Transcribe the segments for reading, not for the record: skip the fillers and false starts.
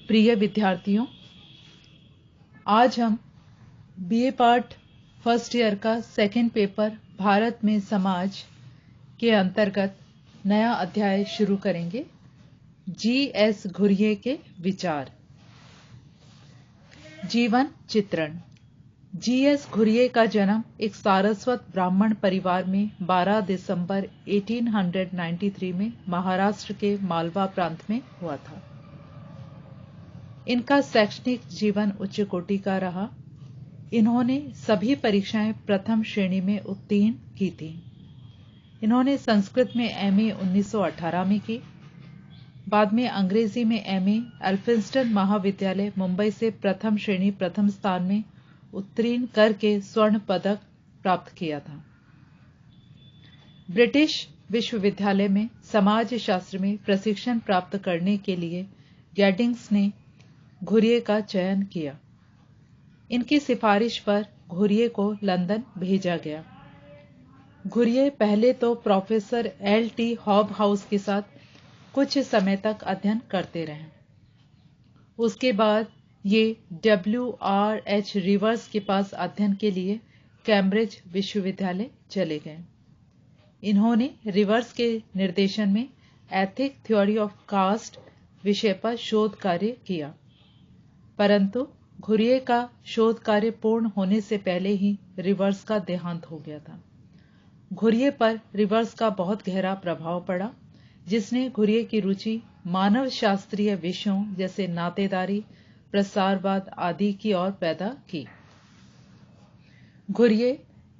प्रिय विद्यार्थियों, आज हम बीए पार्ट फर्स्ट ईयर का सेकंड पेपर भारत में समाज के अंतर्गत नया अध्याय शुरू करेंगे। जी.एस. घुरिये के विचार। जीवन चित्रण। जी.एस. घुरिये का जन्म एक सारस्वत ब्राह्मण परिवार में 12 दिसंबर 1893 में महाराष्ट्र के मालवा प्रांत में हुआ था। इनका शैक्षणिक जीवन उच्च कोटि का रहा। इन्होंने सभी परीक्षाएं प्रथम श्रेणी में उत्तीर्ण की थी। इन्होंने संस्कृत में एमए 1918 में की। बाद में अंग्रेजी में एमए एल्फिंस्टन महाविद्यालय मुंबई से प्रथम श्रेणी प्रथम स्थान में उत्तीर्ण करके स्वर्ण पदक प्राप्त किया था। ब्रिटिश विश्वविद्यालय में समाज शास्त्र में प्रशिक्षण प्राप्त करने के लिए गैडिंग्स ने घुरिये का चयन किया। इनकी सिफारिश पर घुरिये को लंदन भेजा गया। घुरिये पहले तो प्रोफेसर L.T. हॉबहाउस के साथ कुछ समय तक अध्ययन करते रहे। उसके बाद ये W.R.H. रिवर्स के पास अध्ययन के लिए कैम्ब्रिज विश्वविद्यालय चले गए। इन्होंने रिवर्स के निर्देशन में एथिक थ्योरी ऑफ कास्ट विषय पर शोध कार्य किया, परंतु घुरिये का शोध कार्य पूर्ण होने से पहले ही रिवर्स का देहांत हो गया था। घुरिये पर रिवर्स का बहुत गहरा प्रभाव पड़ा, जिसने घुरिये की रुचि मानव शास्त्रीय विषयों जैसे नातेदारी, प्रसारवाद आदि की ओर पैदा की। घुरिये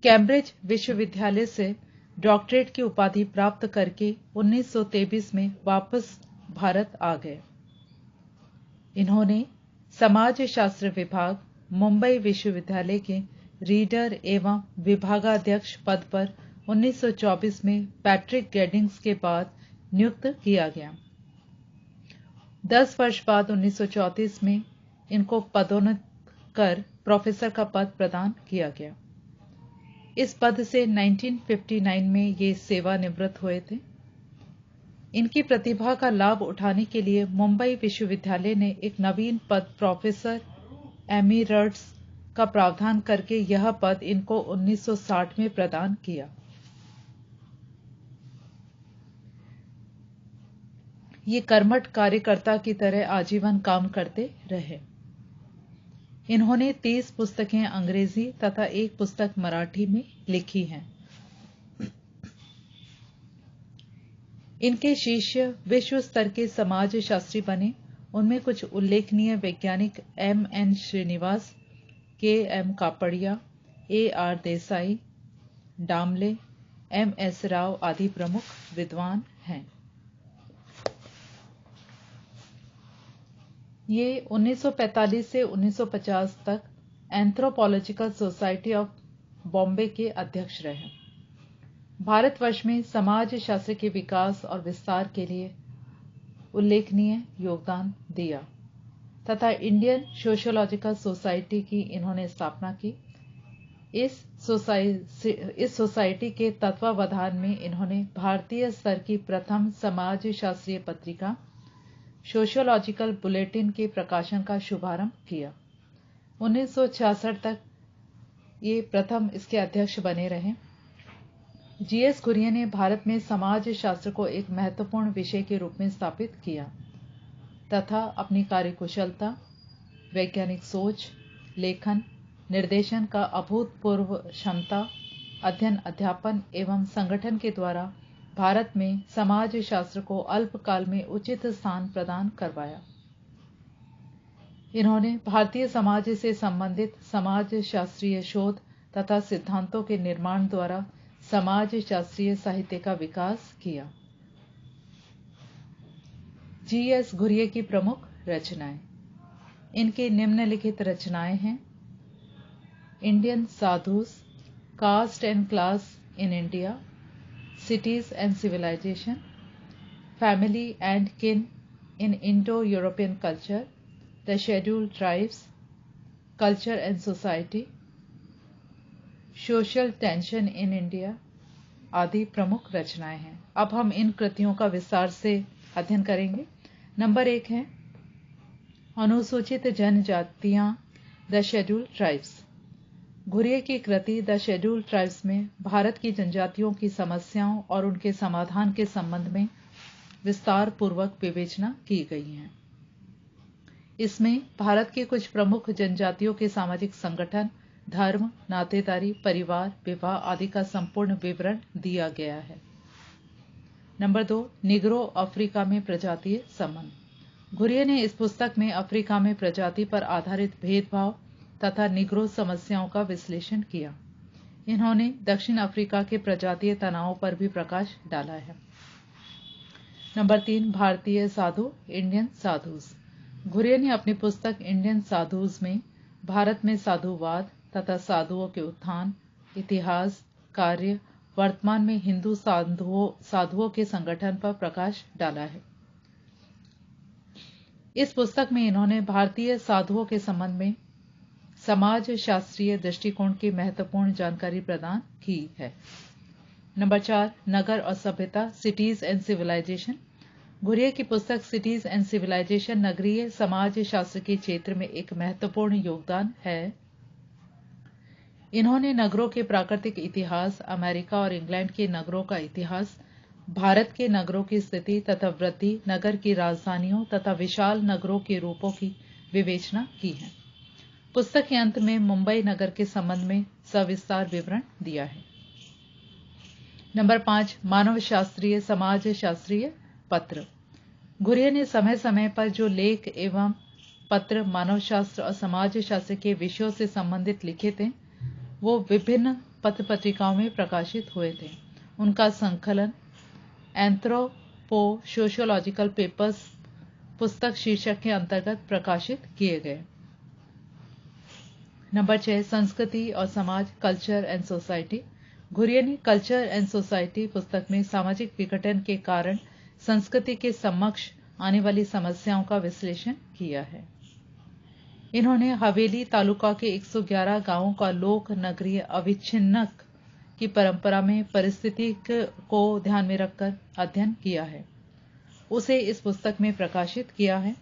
कैम्ब्रिज विश्वविद्यालय से डॉक्टरेट की उपाधि प्राप्त करके 1923 में वापस भारत आ गए। इन्होंने समाज शास्त्र विभाग मुंबई विश्वविद्यालय के रीडर एवं विभागाध्यक्ष पद पर 1924 में पैट्रिक गैडिंग्स के बाद नियुक्त किया गया। 10 वर्ष बाद 1934 में इनको पदोन्नत कर प्रोफेसर का पद प्रदान किया गया। इस पद से 1959 में ये सेवानिवृत्त हुए थे। इनकी प्रतिभा का लाभ उठाने के लिए मुंबई विश्वविद्यालय ने एक नवीन पद प्रोफेसर एमिरट्स का प्रावधान करके यह पद इनको 1960 में प्रदान किया। ये कर्मठ कार्यकर्ता की तरह आजीवन काम करते रहे। इन्होंने 30 पुस्तकें अंग्रेजी तथा एक पुस्तक मराठी में लिखी हैं। इनके शिष्य विश्व स्तर के समाज शास्त्री बने। उनमें कुछ उल्लेखनीय वैज्ञानिक M.N. Srinivas, K.M. Kapadia, A.R. Desai, डामले, M.S. Rao आदि प्रमुख विद्वान हैं। ये 1945 से 1950 तक एंथ्रोपोलॉजिकल सोसाइटी ऑफ बॉम्बे के अध्यक्ष रहे। भारतवर्ष में समाज शास्त्र के विकास और विस्तार के लिए उल्लेखनीय योगदान दिया तथा इंडियन सोशियोलॉजिकल सोसाइटी की इन्होंने स्थापना की। इस सोसाइटी के तत्वावधान में इन्होंने भारतीय स्तर की प्रथम समाज शास्त्रीय पत्रिका सोशियोलॉजिकल बुलेटिन के प्रकाशन का शुभारंभ किया। 1966 तक ये प्रथम इसके अध्यक्ष बने रहे। जी.एस. घुरिये ने भारत में समाज शास्त्र को एक महत्वपूर्ण विषय के रूप में स्थापित किया तथा अपनी कार्यकुशलता, वैज्ञानिक सोच, लेखन, निर्देशन का अभूतपूर्व क्षमता, अध्ययन, अध्यापन एवं संगठन के द्वारा भारत में समाज शास्त्र को अल्पकाल में उचित स्थान प्रदान करवाया। इन्होंने भारतीय समाज से संबंधित समाज शास्त्रीय शोध तथा सिद्धांतों के निर्माण द्वारा समाज शास्त्रीय साहित्य का विकास किया। जी.एस. घुरिये की प्रमुख रचनाएं। इनके निम्नलिखित रचनाएं हैं: Indian sadhus, caste and class in India, cities and civilisation, family and kin in Indo European culture, the scheduled tribes, culture and society, social tension in India आदि प्रमुख रचनाएं हैं। अब हम इन कृतियों का विस्तार से अध्ययन करेंगे। नंबर 1 है अनुसूचित जनजातियां, द शेड्यूल्ड ट्राइब्स। घुरिये की कृति द शेड्यूल्ड ट्राइब्स में भारत की जनजातियों की समस्याओं और उनके समाधान के संबंध में विस्तार पूर्वक विवेचना की गई है। इसमें भारत के कुछ प्रमुख जनजातियों के सामाजिक संगठन, धर्म, नातेदारी, परिवार, विवाह आदि का संपूर्ण विवरण दिया गया है। नंबर 2, निग्रो अफ्रीका में प्रजातीय संबंध। घुरिये ने इस पुस्तक में अफ्रीका में प्रजाति पर आधारित भेदभाव तथा निग्रो समस्याओं का विश्लेषण किया। इन्होंने दक्षिण अफ्रीका के प्रजातीय तनावों पर भी प्रकाश डाला है। नंबर 3, भारतीय साधु, इंडियन साधुज। घुरिये ने अपनी पुस्तक इंडियन साधुज में भारत में साधुवाद तथा साधुओं के उत्थान, इतिहास, कार्य, वर्तमान में हिंदू साधुओं के संगठन पर प्रकाश डाला है। इस पुस्तक में इन्होंने भारतीय साधुओं के संबंध में समाज शास्त्रीय दृष्टिकोण की महत्वपूर्ण जानकारी प्रदान की है। नंबर 4, नगर और सभ्यता, सिटीज एंड सिविलाइजेशन। घुरिये की पुस्तक सिटीज एंड सिविलाइजेशन नगरीय समाज शास्त्र के क्षेत्र में एक महत्वपूर्ण योगदान है। इन्होंने नगरों के प्राकृतिक इतिहास, अमेरिका और इंग्लैंड के नगरों का इतिहास, भारत के नगरों की स्थिति तथा वृद्धि, नगर की राजधानियों तथा विशाल नगरों के रूपों की विवेचना की है। पुस्तक के अंत में मुंबई नगर के संबंध में सविस्तार विवरण दिया है। नंबर 5, मानव शास्त्रीय समाज शास्त्रीय पत्र। घुरिये ने समय समय पर जो लेख एवं पत्र मानव शास्त्र और समाज शास्त्र के विषयों से संबंधित लिखे थे, वो विभिन्न पत्र पत्रिकाओं में प्रकाशित हुए थे। उनका संकलन एंथ्रोपो सोशियोलॉजिकल पेपर्स पुस्तक शीर्षक के अंतर्गत प्रकाशित किए गए। नंबर 6, संस्कृति और समाज, कल्चर एंड सोसाइटी। घुरिये ने कल्चर एंड सोसाइटी पुस्तक में सामाजिक विघटन के कारण संस्कृति के समक्ष आने वाली समस्याओं का विश्लेषण किया है। इन्होंने हवेली तालुका के 111 गांवों का लोक नगरीय अविच्छिन्नक की परंपरा में परिस्थिति को ध्यान में रखकर अध्ययन किया है। उसे इस पुस्तक में प्रकाशित किया है।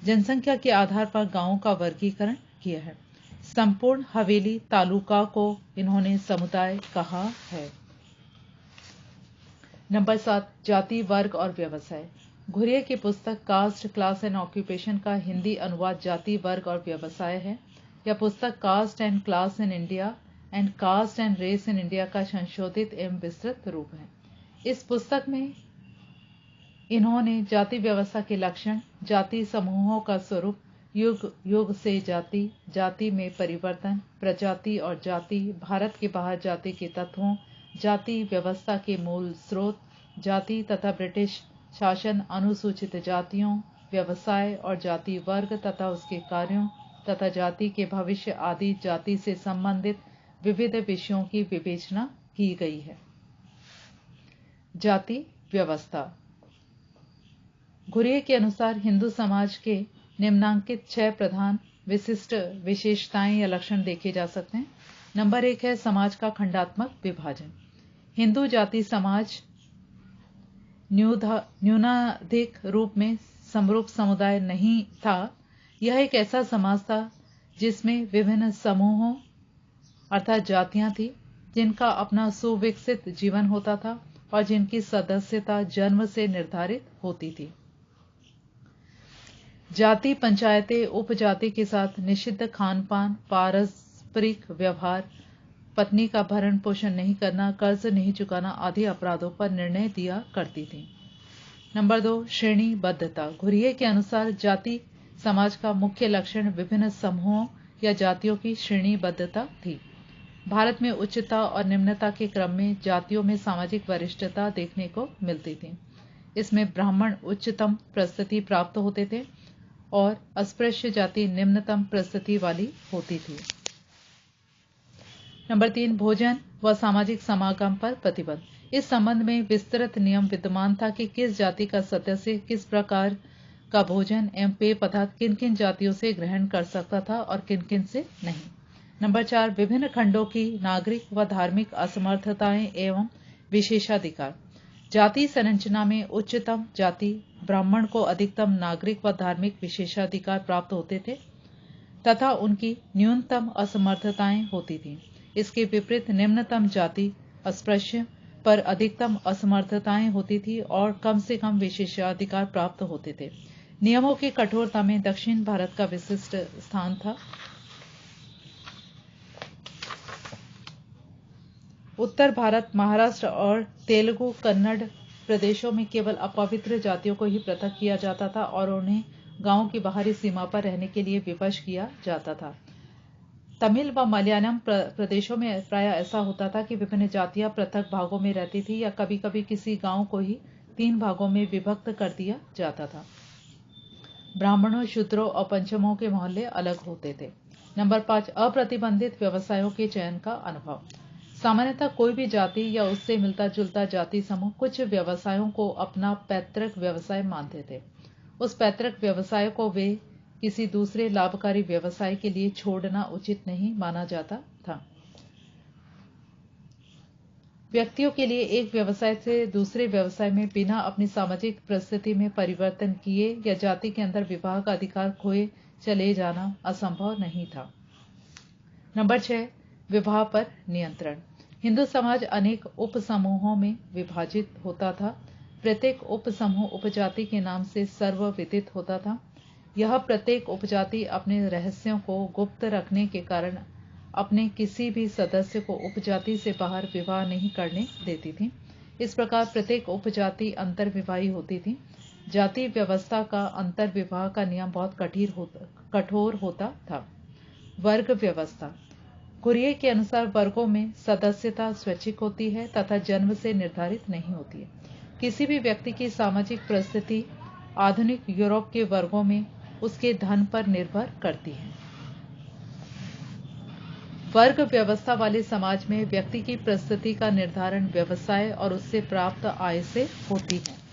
जनसंख्या के आधार पर गांवों का वर्गीकरण किया है। संपूर्ण हवेली तालुका को इन्होंने समुदाय कहा है। नंबर 7, जाति, वर्ग और व्यवसाय। घुरिये की पुस्तक कास्ट, क्लास एंड ऑक्यूपेशन का हिंदी अनुवाद जाति, वर्ग और व्यवसाय है। यह पुस्तक caste and class in India and caste and race in India का संशोधित एवं विस्तृत रूप है। इस पुस्तक में इन्होंने जाति व्यवस्था के लक्षण, जाति समूहों का स्वरूप, युग युग से जाति, जाति में परिवर्तन, प्रजाति और जाति, भारत के बाहर जाति के तत्वों, जाति व्यवस्था के मूल स्रोत, जाति तथा ब्रिटिश शासन, अनुसूचित जातियों, व्यवसाय और जाति वर्ग तथा उसके कार्यों तथा जाति के भविष्य आदि जाति से संबंधित विविध विषयों की विवेचना की गई है। जाति व्यवस्था। घुरिये के अनुसार हिंदू समाज के निम्नांकित 6 प्रधान विशिष्ट विशेषताएं या लक्षण देखे जा सकते हैं। नंबर 1 है समाज का खंडात्मक विभाजन। हिंदू जाति समाज न्यूनाधिक रूप में समरूप समुदाय नहीं था। यह एक ऐसा समाज था जिसमें विभिन्न समूहों अर्थात जातियां थी, जिनका अपना सुविकसित जीवन होता था और जिनकी सदस्यता जन्म से निर्धारित होती थी। जाति पंचायतें उपजाति के साथ निषिद्ध खान-पान, पारस्परिक व्यवहार, पत्नी का भरण पोषण नहीं करना, कर्ज नहीं चुकाना आदि अपराधों पर निर्णय दिया करती थी। नंबर 2, श्रेणीबद्धता। घुरिये के अनुसार जाति समाज का मुख्य लक्षण विभिन्न समूहों या जातियों की श्रेणीबद्धता थी। भारत में उच्चता और निम्नता के क्रम में जातियों में सामाजिक वरिष्ठता देखने को मिलती थी। इसमें ब्राह्मण उच्चतम प्रस्थिति प्राप्त होते थे और अस्पृश्य जाति निम्नतम प्रस्थिति वाली होती थी। नंबर 3, भोजन व सामाजिक समागम पर प्रतिबंध। इस संबंध में विस्तृत नियम विद्यमान था कि किस जाति का सदस्य किस प्रकार का भोजन एवं पेय पदार्थ किन किन जातियों से ग्रहण कर सकता था और किन किन से नहीं। नंबर 4, विभिन्न खंडों की नागरिक व धार्मिक असमर्थताएं एवं विशेषाधिकार। जाति संरचना में उच्चतम जाति ब्राह्मण को अधिकतम नागरिक व धार्मिक विशेषाधिकार प्राप्त होते थे तथा उनकी न्यूनतम असमर्थताएं होती थीं। इसके विपरीत निम्नतम जाति अस्पृश्य पर अधिकतम असमर्थताएं होती थी और कम से कम विशेषाधिकार प्राप्त होते थे। नियमों की कठोरता में दक्षिण भारत का विशिष्ट स्थान था। उत्तर भारत, महाराष्ट्र और तेलुगु कन्नड़ प्रदेशों में केवल अपवित्र जातियों को ही पृथक किया जाता था और उन्हें गांव की बाहरी सीमा पर रहने के लिए विवश किया जाता था। तमिल व मलयालम प्रदेशों में प्रायः ऐसा होता था कि विभिन्न जातियां पृथक भागों में रहती थी या कभी-कभी किसी गांव को ही 3 भागों में विभक्त कर दिया जाता था। ब्राह्मणों, शूद्रों और पंचमों के मोहल्ले अलग होते थे। नंबर 5, अप्रतिबंधित व्यवसायों के चयन का अनुभव। सामान्यतः कोई भी जाति या उससे मिलता जुलता जाति समूह कुछ व्यवसायों को अपना पैतृक व्यवसाय मानते थे। उस पैतृक व्यवसाय को वे किसी दूसरे लाभकारी व्यवसाय के लिए छोड़ना उचित नहीं माना जाता था। व्यक्तियों के लिए एक व्यवसाय से दूसरे व्यवसाय में बिना अपनी सामाजिक परिस्थिति में परिवर्तन किए या जाति के अंदर विवाह का अधिकार खोए चले जाना असंभव नहीं था। नंबर 6, विवाह पर नियंत्रण। हिंदू समाज अनेक उप समूहों में विभाजित होता था। प्रत्येक उप समूह उपजाति के नाम से सर्वविदित होता था। यह प्रत्येक उपजाति अपने रहस्यों को गुप्त रखने के कारण अपने किसी भी सदस्य को उपजाति से बाहर विवाह नहीं करने देती थी। इस प्रकार प्रत्येक उपजाति अंतर्विवाही होती थी। जाति व्यवस्था का अंतर्विवाह का नियम बहुत कठोर होता था। वर्ग व्यवस्था। घुरिये के अनुसार वर्गों में सदस्यता स्वैच्छिक होती है तथा जन्म से निर्धारित नहीं होती है। किसी भी व्यक्ति की सामाजिक परिस्थिति आधुनिक यूरोप के वर्गों में उसके धन पर निर्भर करती है। वर्ग व्यवस्था वाले समाज में व्यक्ति की परिस्थिति का निर्धारण व्यवसाय और उससे प्राप्त आय से होती है।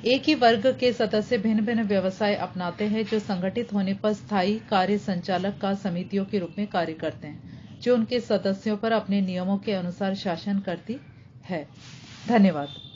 एक ही वर्ग के सदस्य भिन्न भिन्न व्यवसाय अपनाते हैं जो संगठित होने पर स्थायी कार्य संचालक का समितियों के रूप में कार्य करते हैं, जो उनके सदस्यों पर अपने नियमों के अनुसार शासन करती है। धन्यवाद।